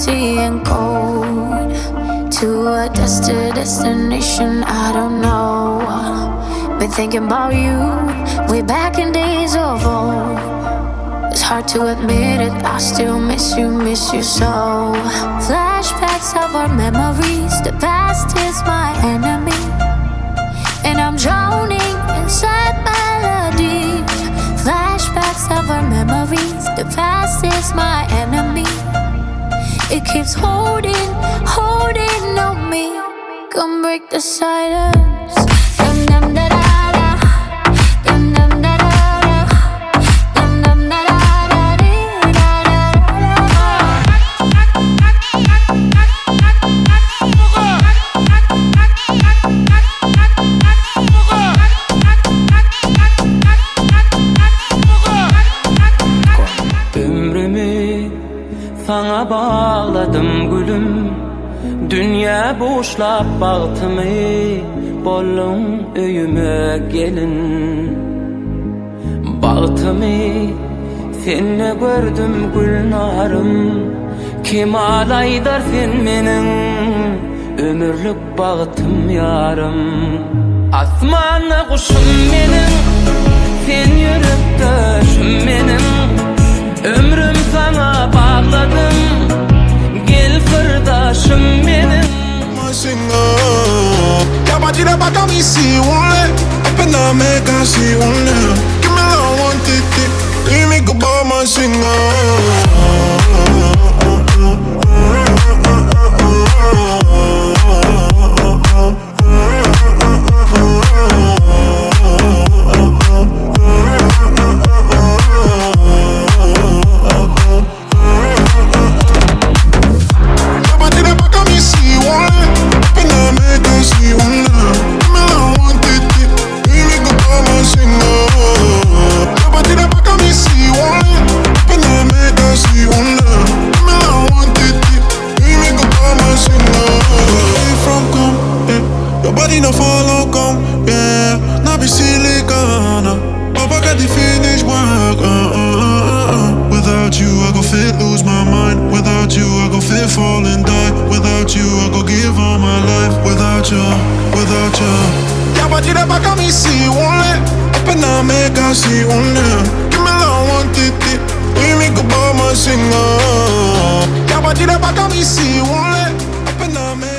empty and cold to a destination I don't know. Been thinking about you way back in days of old. It's hard to admit it, I still miss you so. Flashbacks of our memories, the past is my enemy, and I'm drowning inside melody. Flashbacks of our memories, the past is my enemy. It keeps holding on me. Come break the silence. Dum dum da da da. Dum dum da da da. Dum dum da da da dee da da da. Ömrümü sana bağladım gülüm. Dünya boşlap baktımı, bolun öyüme gelin. Baktımı, seni gördüm gülnarım. Kim alaydar sen menin, ömürlük baktım yarım. Asmana kuşum menin, sen yürüp döşüm menin. Ömrüm sana bağladım, gel kırdaşım benim. Ya batida pa' me si un le. Apenas me casi un le. Que me la aguantete y mi copa más no follow come, yeah. Not be silicone, Papa got the finish work, Without you I go fit, lose my mind. Without you I go fit, fall and die. Without you I go give all my life. Without you Ya batida pa' me si un le. Apenas me casi un le. Que me la aguantete y mi copa más Ya batida pa' me si un le. Apenas me